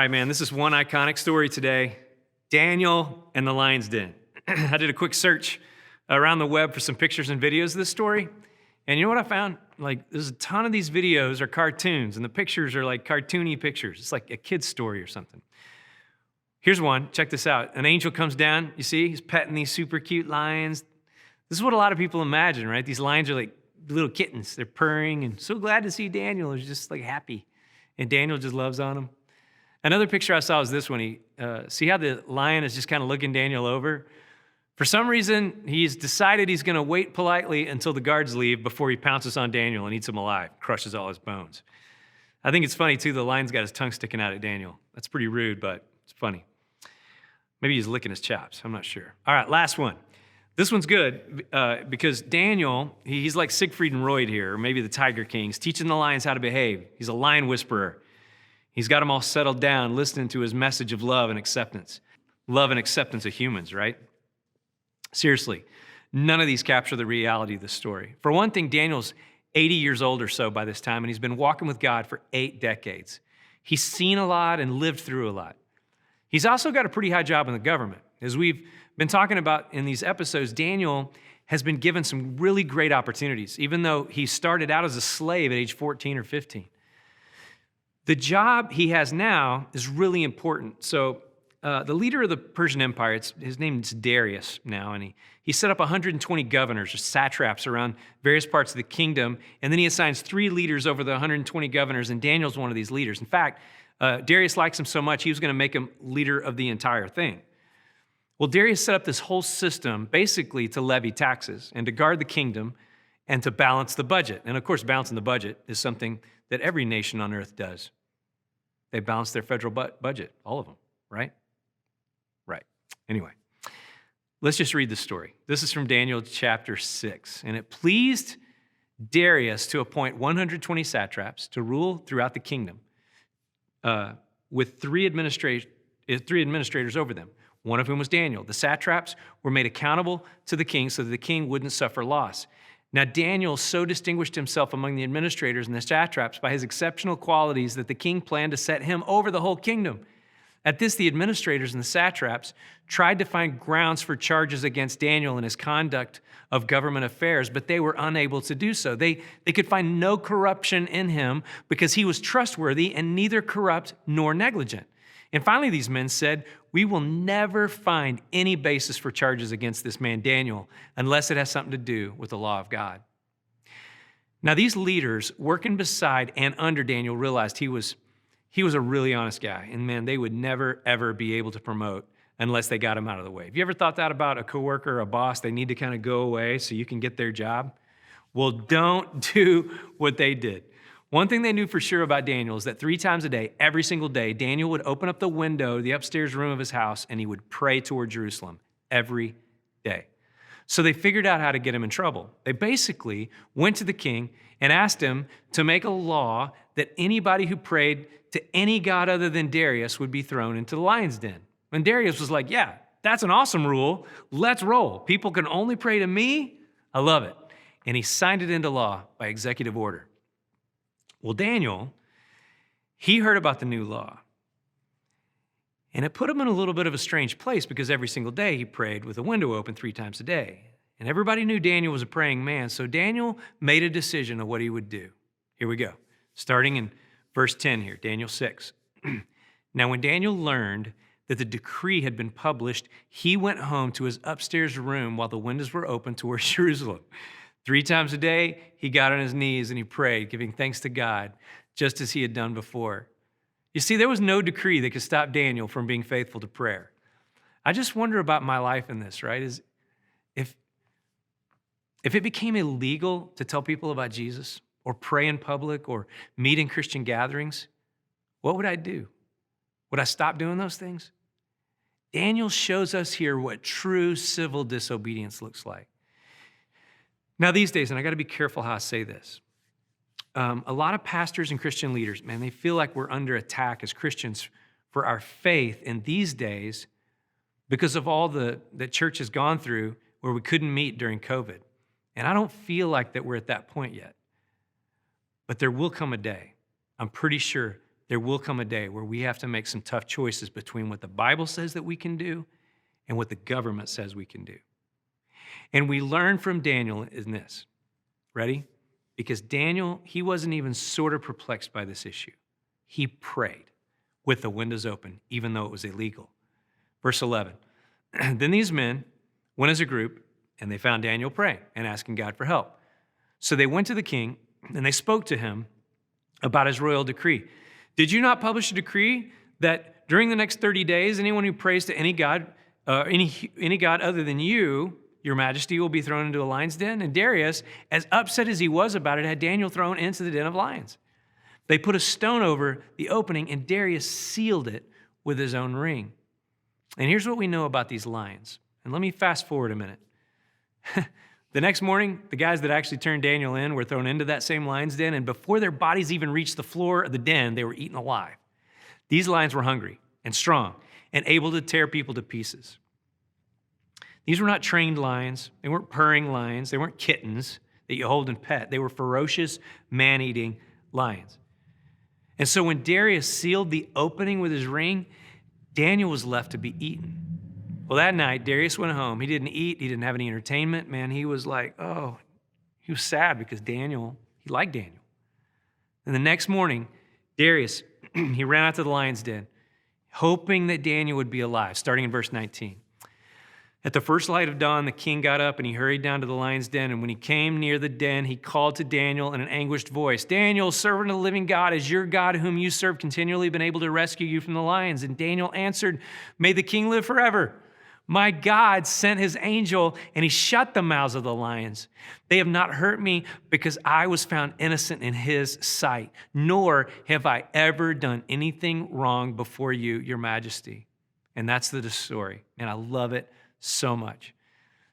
right, man, this is one iconic story today. Daniel and the lion's den. I did a quick search around the web for some pictures and videos of this story. And you know what I found? Like, there's a ton of these videos are cartoons, and the pictures are like cartoony pictures. It's like a kid's story or something. Here's one. Check this out. An angel comes down. You see? He's petting these super cute lions. This is what a lot of people imagine, right? These lions are like little kittens. They're purring and so glad to see Daniel. He's just like happy. And Daniel just loves on him. Another picture I saw was this one. See how the lion is just kind of looking Daniel over? For some reason, he's decided he's going to wait politely until the guards leave before he pounces on Daniel and eats him alive, crushes all his bones. I think it's funny, too, the lion's got his tongue sticking out at Daniel. That's pretty rude, but it's funny. Maybe he's licking his chops. I'm not sure. All right, last one. This one's good because Daniel, he's like Siegfried and Roy here, or maybe the Tiger King. He's teaching the lions how to behave. He's a lion whisperer. He's got them all settled down, listening to his message of love and acceptance. Love and acceptance of humans, right? Seriously, none of these capture the reality of the story. For one thing, Daniel's 80 years old or so by this time, and he's been walking with God for 8 decades. He's seen a lot and lived through a lot. He's also got a pretty high job in the government. As we've been talking about in these episodes, Daniel has been given some really great opportunities, even though he started out as a slave at age 14 or 15. The job he has now is really important. So the leader of the Persian Empire, his name is Darius now, and he set up 120 governors or satraps around various parts of the kingdom, and then he assigns 3 leaders over the 120 governors, and Daniel's one of these leaders. In fact, Darius likes him so much, he was going to make him leader of the entire thing. Well, Darius set up this whole system basically to levy taxes and to guard the kingdom and to balance the budget. And of course, balancing the budget is something that every nation on earth does. They balance their federal budget, all of them, right? Right. Anyway, let's just read the story. This is from Daniel chapter 6. And it pleased Darius to appoint 120 satraps to rule throughout the kingdom with 3 administrators over them, one of whom was Daniel. The satraps were made accountable to the king so that the king wouldn't suffer loss. Now, Daniel so distinguished himself among the administrators and the satraps by his exceptional qualities that the king planned to set him over the whole kingdom. At this, the administrators and the satraps tried to find grounds for charges against Daniel and his conduct of government affairs, but they were unable to do so. They could find no corruption in him because he was trustworthy and neither corrupt nor negligent. And finally, these men said, "We will never find any basis for charges against this man Daniel unless it has something to do with the law of God." Now, these leaders working beside and under Daniel realized he was a really honest guy. And man, they would never, ever be able to promote unless they got him out of the way. Have you ever thought that about a coworker or a boss? They need to kind of go away so you can get their job. Well, don't do what they did. One thing they knew for sure about Daniel is that 3 times a day, every single day, Daniel would open up the window to the upstairs room of his house and he would pray toward Jerusalem every day. So they figured out how to get him in trouble. They basically went to the king and asked him to make a law that anybody who prayed to any god other than Darius would be thrown into the lion's den. And Darius was like, "Yeah, that's an awesome rule. Let's roll. People can only pray to me. I love it." And he signed it into law by executive order. Well, Daniel, he heard about the new law. And it put him in a little bit of a strange place because every single day he prayed with a window open 3 times a day. And everybody knew Daniel was a praying man, so Daniel made a decision of what he would do. Here we go. Starting in verse 10 here, Daniel 6. Now, when Daniel learned that the decree had been published, he went home to his upstairs room while the windows were open towards Jerusalem. 3 times a day, he got on his knees and he prayed, giving thanks to God, just as he had done before. You see, there was no decree that could stop Daniel from being faithful to prayer. I just wonder about my life in this, right? Is if it became illegal to tell people about Jesus or pray in public or meet in Christian gatherings, what would I do? Would I stop doing those things? Daniel shows us here what true civil disobedience looks like. Now, these days, and I got to be careful how I say this, a lot of pastors and Christian leaders, man, they feel like we're under attack as Christians for our faith in these days because of all that church has gone through where we couldn't meet during COVID. And I don't feel like that we're at that point yet. But there will come a day, I'm pretty sure there will come a day where we have to make some tough choices between what the Bible says that we can do and what the government says we can do. And we learn from Daniel in this. Ready? Because Daniel, he wasn't even sort of perplexed by this issue. He prayed with the windows open, even though it was illegal. Verse 11, then these men went as a group, and they found Daniel praying and asking God for help. So they went to the king, and they spoke to him about his royal decree. Did you not publish a decree that during the next 30 days, anyone who prays to any god other than you, your majesty, will be thrown into a lion's den? And Darius, as upset as he was about it, had Daniel thrown into the den of lions. They put a stone over the opening, and Darius sealed it with his own ring. And here's what we know about these lions. And let me fast forward a minute. The next morning, the guys that actually turned Daniel in were thrown into that same lion's den, and before their bodies even reached the floor of the den, they were eaten alive. These lions were hungry and strong and able to tear people to pieces. These were not trained lions. They weren't purring lions. They weren't kittens that you hold and pet. They were ferocious, man-eating lions. And so when Darius sealed the opening with his ring, Daniel was left to be eaten. Well, that night, Darius went home. He didn't eat. He didn't have any entertainment. Man, he was like, he was sad because Daniel, he liked Daniel. And the next morning, Darius, he ran out to the lion's den, hoping that Daniel would be alive, starting in verse 19. At the first light of dawn, the king got up and he hurried down to the lion's den. And when he came near the den, he called to Daniel in an anguished voice, Daniel, servant of the living God, is your God whom you serve continually been able to rescue you from the lions? And Daniel answered, may the king live forever. My God sent his angel and he shut the mouths of the lions. They have not hurt me because I was found innocent in his sight, nor have I ever done anything wrong before you, your majesty. And that's the story. And I love it so much.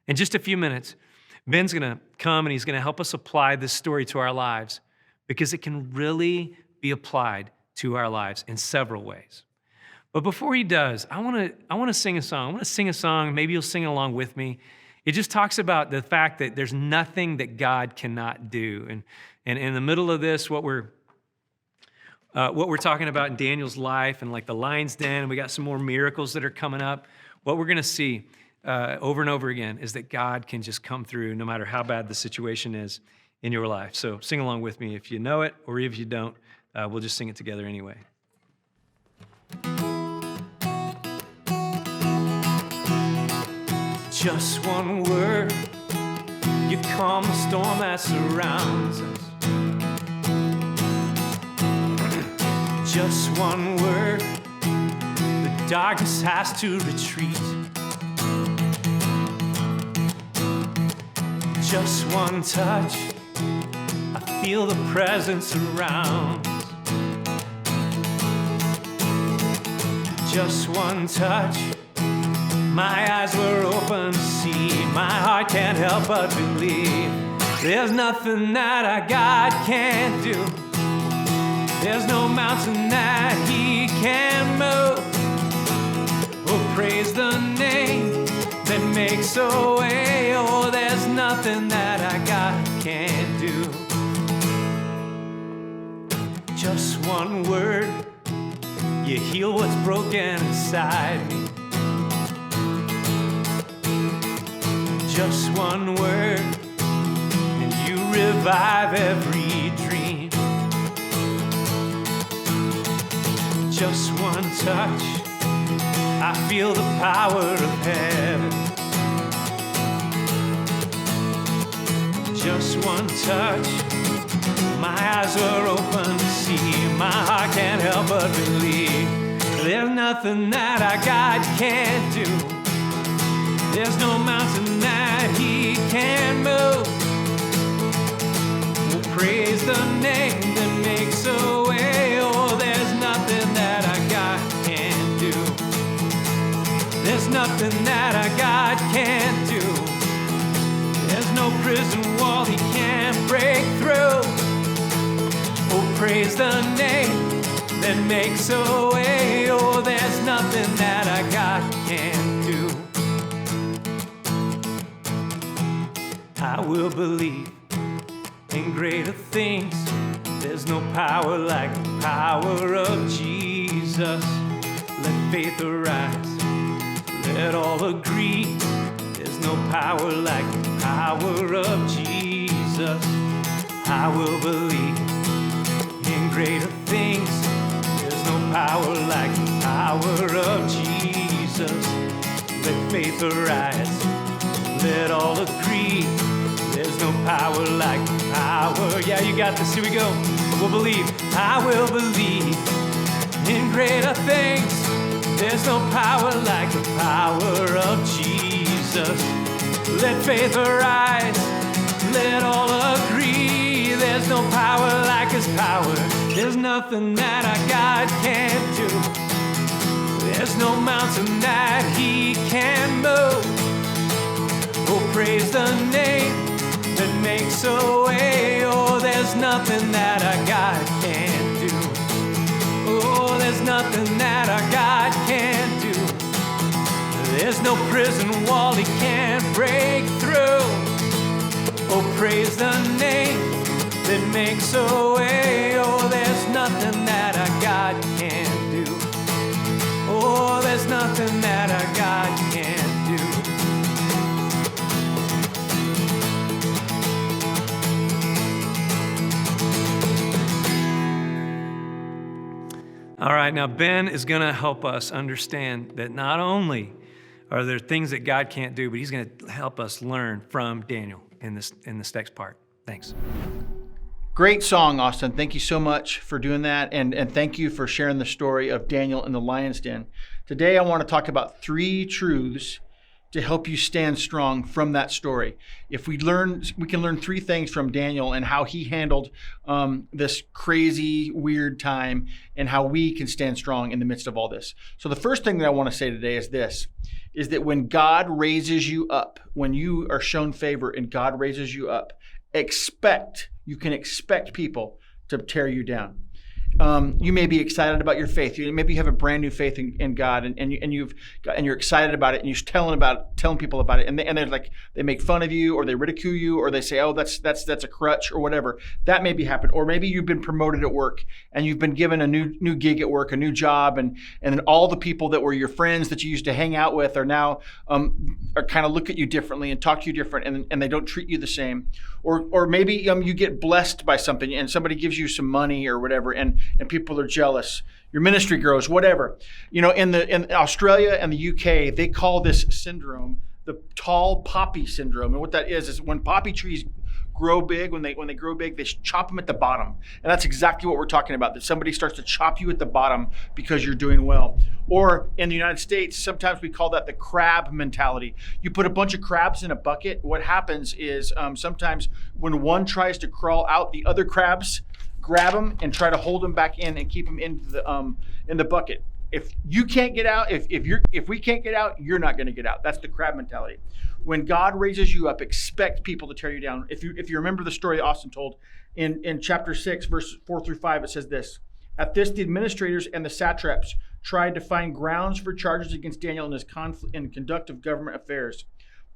In just a few minutes, Ben's going to come and he's going to help us apply this story to our lives because it can really be applied to our lives in several ways. But before he does, I want to sing a song. I want to sing a song. Maybe you'll sing along with me. It just talks about the fact that there's nothing that God cannot do. And in the middle of this, what we're talking about in Daniel's life and like the lion's den, and we got some more miracles that are coming up. What we're going to see over and over again is that God can just come through no matter how bad the situation is in your life. So sing along with me if you know it, or if you don't, we'll just sing it together anyway. Just one word, you calm the storm that surrounds us. Just one word, the darkness has to retreat. Just one touch, I feel the presence around. Just one touch, my eyes were open to see. My heart can't help but believe. There's nothing that our God can't do. There's no mountain that he can't move. Oh, praise the name that makes a way. Oh, there's nothing that our God can't do. Just one word, you heal what's broken inside me. Just one word, and you revive every dream. Just one touch, I feel the power of heaven. Just one touch, my eyes are open to see. My heart can't help but believe. There's nothing that our God can't do. There's no mountain that he can't move. We'll praise the name that makes a way. Oh, there's nothing that our God can't do. There's nothing that our God can't do. There's no prison wall he can't break through. Oh, praise the name that makes a way. Oh, there's nothing that our God can't do. I will believe in greater things There's no power like the power of Jesus. Let faith arise. Let all agree. There's no power like the power of Jesus. I will believe in greater things. There's no power like the power of Jesus. Let faith arise. Let all agree. There's no power like the power. Yeah, you got this. Here we go. We'll believe. I will believe in greater things. There's no power like the power of Jesus. Let faith arise. Let all agree. There's no power like his power. There's nothing that our God can't do. There's no mountain that he can move. Oh, praise the name that makes a way. Oh, there's nothing that our God can't do. Oh, there's nothing that our God can't do. There's no prison wall he can't break through. Oh, praise the name that makes a way. Oh, there's nothing that our God can't do. Oh, there's nothing that our God can't do. All right, now Ben is going to help us understand that not only are there things that God can't do, but he's going to help us learn from Daniel in this next part. Thanks. Great song, Austin. Thank you so much for doing that, and thank you for sharing the story of Daniel in the lion's den. Today, I want to talk about 3 truths to help you stand strong from that story. If we can learn 3 things from Daniel and how he handled this crazy, weird time, and how we can stand strong in the midst of all this. So the first thing that I want to say today is this, is that when God raises you up, when you are shown favor and God raises you up, you can expect people to tear you down. You may be excited about your faith. Maybe you have a brand new faith in God, and you're excited about it, and you're telling people about it, and they're like, they make fun of you, or they ridicule you, or they say, oh, that's a crutch, or whatever. That may be happening. Or maybe you've been promoted at work, and you've been given a new gig at work, a new job, and then all the people that were your friends that you used to hang out with are now are kind of look at you differently and talk to you different, and they don't treat you the same. Or maybe you get blessed by something, and somebody gives you some money or whatever, and people are jealous. Your ministry grows, whatever. In Australia and the UK, they call this syndrome the tall poppy syndrome. And what that is when poppy trees grow big, when they grow big, they chop them at the bottom. And that's exactly what we're talking about, that somebody starts to chop you at the bottom because you're doing well. Or in the United States, sometimes we call that the crab mentality. You put a bunch of crabs in a bucket. What happens is sometimes when one tries to crawl out, the other crabs grab them and try to hold them back in and keep them in the bucket. If you can't get out, if we can't get out, you're not going to get out. That's the crab mentality. When God raises you up, expect people to tear you down. If you remember the story Austin told in chapter 6, verses 4 through 5, it says this: At this, the administrators and the satraps tried to find grounds for charges against Daniel in his conduct of government affairs,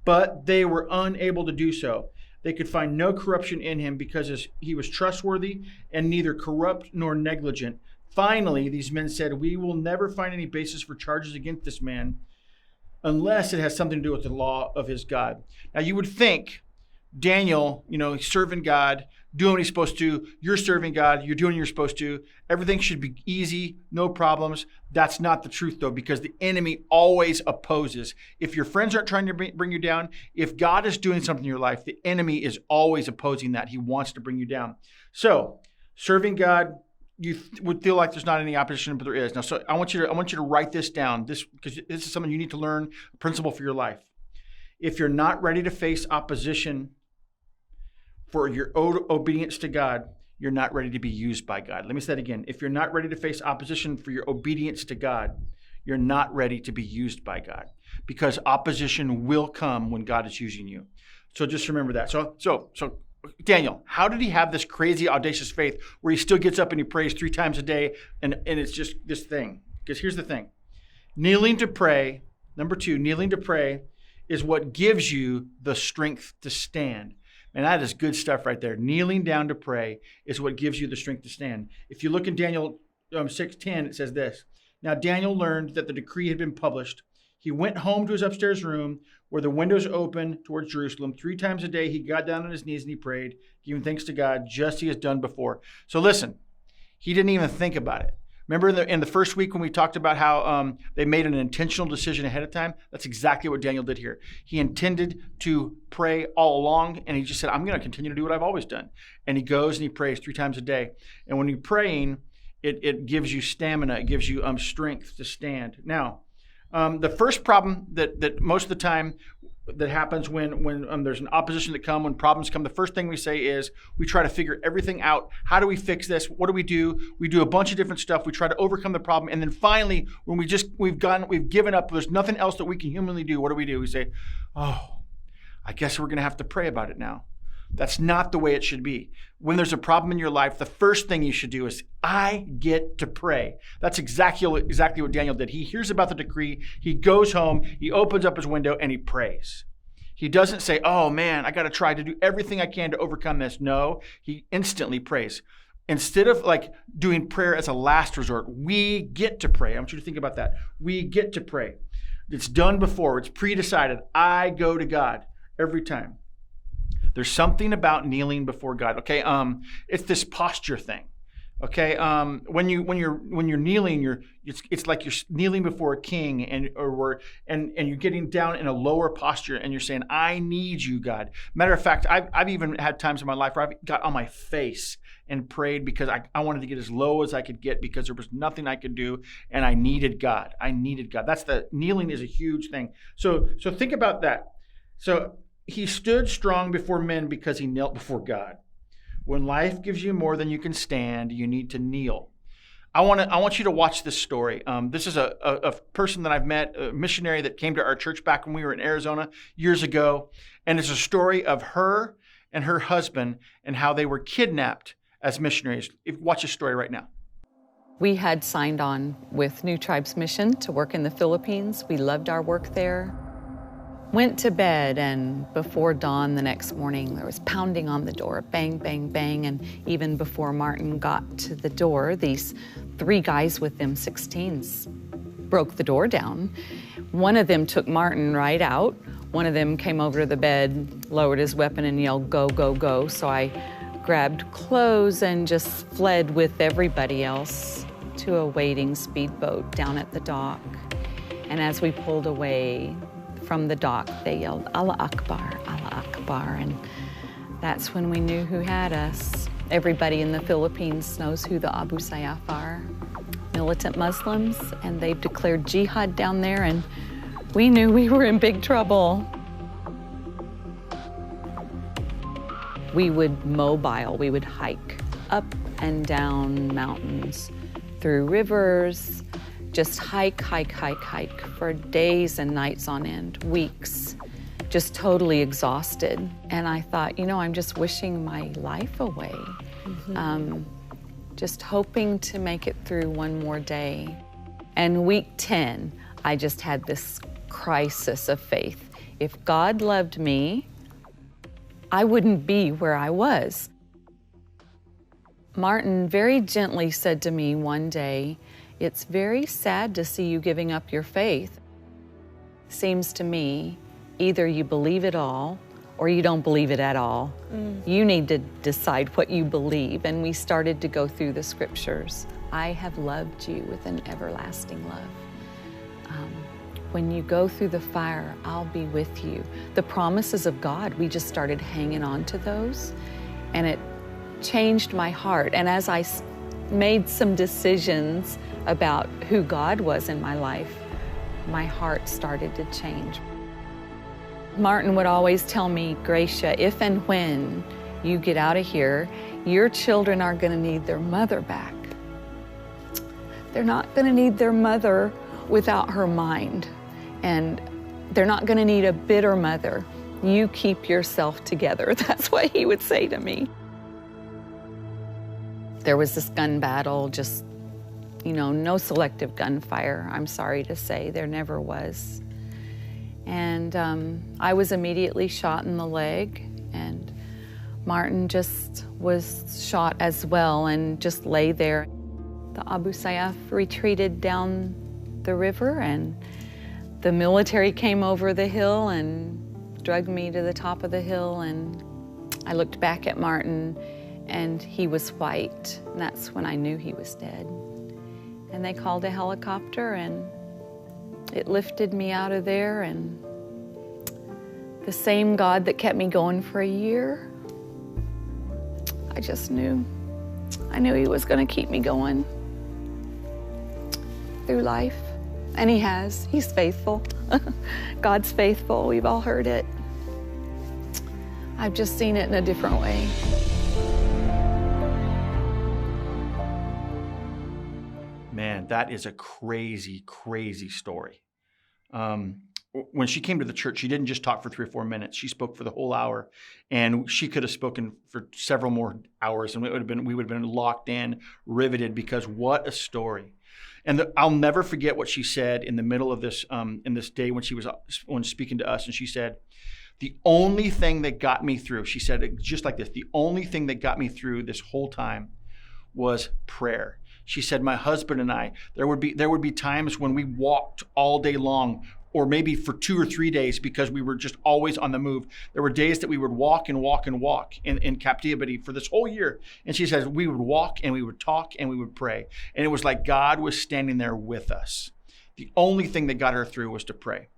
but they were unable to do so. They could find no corruption in him because he was trustworthy and neither corrupt nor negligent. Finally, these men said, we will never find any basis for charges against this man unless it has something to do with the law of his God. Now, you would think Daniel, he's serving God, doing what he's supposed to. You're serving God. You're doing what you're supposed to. Everything should be easy, no problems. That's not the truth, though, because the enemy always opposes. If your friends aren't trying to bring you down, if God is doing something in your life, the enemy is always opposing that. He wants to bring you down. So, serving God, you would feel like there's not any opposition, but there is. Now, so I want you to write this down, because this is something you need to learn, a principle for your life. If you're not ready to face opposition for your obedience to God, you're not ready to be used by God. Let me say that again. If you're not ready to face opposition for your obedience to God, you're not ready to be used by God, because opposition will come when God is using you. So just remember that. So Daniel, how did he have this crazy, audacious faith where he still gets up and he prays 3 times a day and it's just this thing? Because here's the thing. Kneeling to pray, number 2, kneeling to pray is what gives you the strength to stand. And that is good stuff right there. Kneeling down to pray is what gives you the strength to stand. If you look in Daniel 6:10, it says this. Now Daniel learned that the decree had been published. He went home to his upstairs room where the windows open towards Jerusalem. 3 times a day, he got down on his knees and he prayed, giving thanks to God, just as he has done before. So listen, he didn't even think about it. Remember in the first week when we talked about how they made an intentional decision ahead of time? That's exactly what Daniel did here. He intended to pray all along, and he just said, I'm going to continue to do what I've always done. And he goes and he prays 3 times a day. And when you're praying, it gives you stamina. It gives you strength to stand. Now, the first problem that most of the time that happens when there's an opposition that when problems come, the first thing we say is we try to figure everything out. How do we fix this? What do? We do a bunch of different stuff. We try to overcome the problem. And then finally, when we've given up, there's nothing else that we can humanly do. What do? We say, oh, I guess we're going to have to pray about it now. That's not the way it should be. When there's a problem in your life, the first thing you should do is, I get to pray. That's exactly what Daniel did. He hears about the decree. He goes home. He opens up his window and he prays. He doesn't say, oh man, I got to try to do everything I can to overcome this. No, he instantly prays. Instead of doing prayer as a last resort, we get to pray. I want you to think about that. We get to pray. It's done before. It's pre-decided. I go to God every time. There's something about kneeling before God. Okay, it's this posture thing. Okay, when you're kneeling, it's like you're kneeling before a king, and you're getting down in a lower posture, and you're saying, "I need you, God." Matter of fact, I've even had times in my life where I've got on my face and prayed because I wanted to get as low as I could get because there was nothing I could do, and I needed God. That's kneeling is a huge thing. So think about that. So he stood strong before men because he knelt before God. When life gives you more than you can stand, you need to kneel. I want you to watch this story. This is a person that I've met, a missionary that came to our church back when we were in Arizona years ago. And it's a story of her and her husband and how they were kidnapped as missionaries. Watch this story right now. We had signed on with New Tribes Mission to work in the Philippines. We loved our work there. Went to bed, and before dawn the next morning, there was pounding on the door, bang, bang, bang. And even before Martin got to the door, these 3 guys with M16s broke the door down. One of them took Martin right out. One of them came over to the bed, lowered his weapon, and yelled, "Go, go, go." So I grabbed clothes and just fled with everybody else to a waiting speedboat down at the dock. And as we pulled away from the dock, they yelled, "Allah Akbar, Allah Akbar." And that's when we knew who had us. Everybody in the Philippines knows who the Abu Sayyaf are. Militant Muslims, and they've declared jihad down there, and we knew we were in big trouble. We would we would hike up and down mountains, through rivers, just hike for days and nights on end, weeks, just totally exhausted. And I thought, I'm just wishing my life away. Just hoping to make it through one more day. And week 10, I just had this crisis of faith. If God loved me, I wouldn't be where I was. Martin very gently said to me one day, "It's very sad to see you giving up your faith. Seems to me, either you believe it all or you don't believe it at all. You need to decide what you believe." And we started to go through the scriptures. I have loved you with an everlasting love. When you go through the fire, I'll be with you. The promises of God, we just started hanging on to those, and it changed my heart. And as I made some decisions about who God was in my life, my heart started to change. Martin would always tell me, "Gracia, if and when you get out of here, your children are going to need their mother back. They're not going to need their mother without her mind. And they're not going to need a bitter mother. You keep yourself together." That's what he would say to me. There was this gun battle, just, no selective gunfire, I'm sorry to say. There never was. And I was immediately shot in the leg, and Martin just was shot as well and just lay there. The Abu Sayyaf retreated down the river, and the military came over the hill and dragged me to the top of the hill, and I looked back at Martin and he was white, and that's when I knew he was dead. And they called a helicopter and it lifted me out of there, and the same God that kept me going for a year, I just knew. I knew he was going to keep me going through life. And he has. He's faithful. God's faithful. We've all heard it. I've just seen it in a different way. Man, that is a crazy, crazy story. When she came to the church, she didn't just talk for 3 or 4 minutes. She spoke for the whole hour, and she could have spoken for several more hours, and we would have been locked in, riveted, because what a story. And I'll never forget what she said in the middle of this in this day when speaking to us, and she said, "The only thing that got me through," she said it just like this, "the only thing that got me through this whole time was prayer." She said, "My husband and I, there would be times when we walked all day long, or maybe for 2 or 3 days, because we were just always on the move. There were days that we would walk and walk and walk in captivity for this whole year." And she says, we would walk and we would talk and we would pray. And it was like God was standing there with us. The only thing that got her through was to pray.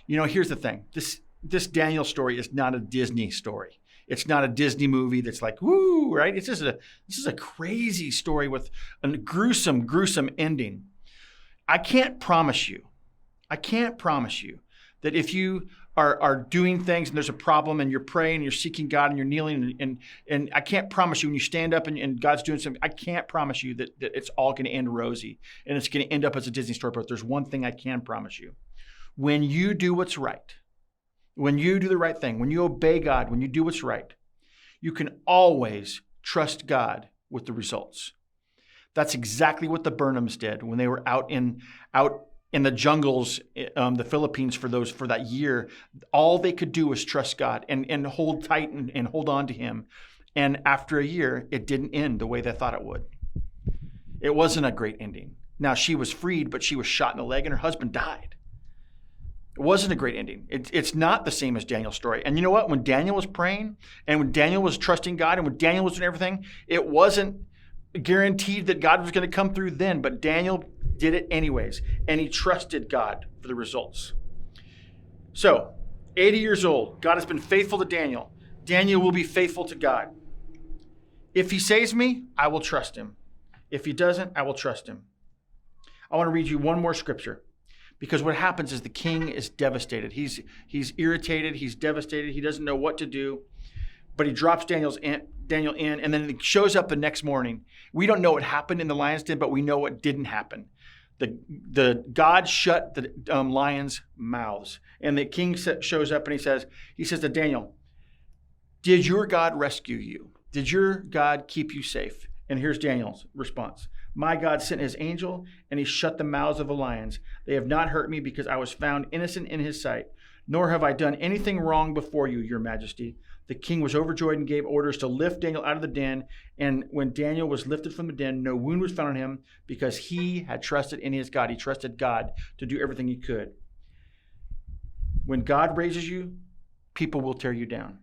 You know, here's the thing. This Daniel story is not a Disney story. It's not a Disney movie that's like, woo, right? This is a crazy story with a gruesome, gruesome ending. I can't promise you that if you are doing things and there's a problem and you're praying, you're seeking God and you're kneeling, and I can't promise you when you stand up and God's doing something, I can't promise you that it's all going to end rosy and it's going to end up as a Disney story. But there's one thing I can promise you. When you do what's right, when you do the right thing, when you obey God, when you do what's right, you can always trust God with the results. That's exactly what the Burnhams did when they were out in the jungles, the Philippines for that year. All they could do was trust God and hold tight and hold on to him. And after a year, it didn't end the way they thought it would. It wasn't a great ending. Now, she was freed, but she was shot in the leg and her husband died. It wasn't a great ending. It's not the same as Daniel's story. And you know what? When Daniel was praying and when Daniel was trusting God and when Daniel was doing everything, it wasn't guaranteed that God was going to come through then, but Daniel did it anyways, and he trusted God for the results. So, 80 years old, God has been faithful to Daniel. Daniel will be faithful to God. If he saves me, I will trust him. If he doesn't, I will trust him. I want to read you one more scripture, because what happens is the king is devastated. He's irritated. He's devastated. He doesn't know what to do. But he drops Daniel in, and then it shows up the next morning. We don't know what happened in the lion's den, but we know what didn't happen. The God shut the lions' mouths, and the king shows up and he says to Daniel, "Did your God rescue you? Did your God keep you safe?" And here's Daniel's response. "My God sent his angel, and he shut the mouths of the lions. They have not hurt me because I was found innocent in his sight, nor have I done anything wrong before you, your majesty." The king was overjoyed and gave orders to lift Daniel out of the den. And when Daniel was lifted from the den, no wound was found on him because he had trusted in his God. He trusted God to do everything he could. When God raises you, people will tear you down.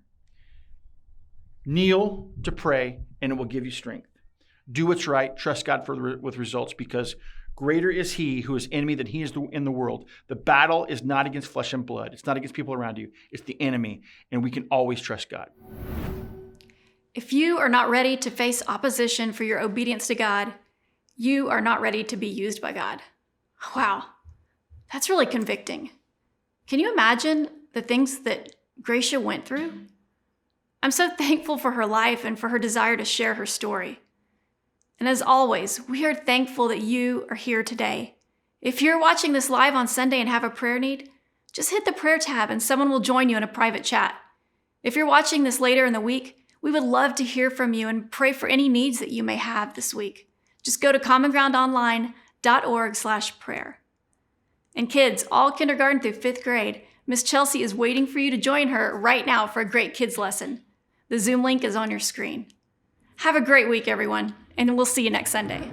Kneel to pray, and it will give you strength. Do what's right. Trust God with results, because greater is he who is in me than he is in the world. The battle is not against flesh and blood. It's not against people around you. It's the enemy, and we can always trust God. If you are not ready to face opposition for your obedience to God, you are not ready to be used by God. Wow, that's really convicting. Can you imagine the things that Gracia went through? I'm so thankful for her life and for her desire to share her story. And as always, we are thankful that you are here today. If you're watching this live on Sunday and have a prayer need, just hit the prayer tab and someone will join you in a private chat. If you're watching this later in the week, we would love to hear from you and pray for any needs that you may have this week. Just go to commongroundonline.org/prayer. And kids, all kindergarten through 5th grade, Miss Chelsea is waiting for you to join her right now for a great kids lesson. The Zoom link is on your screen. Have a great week, everyone, and we'll see you next Sunday.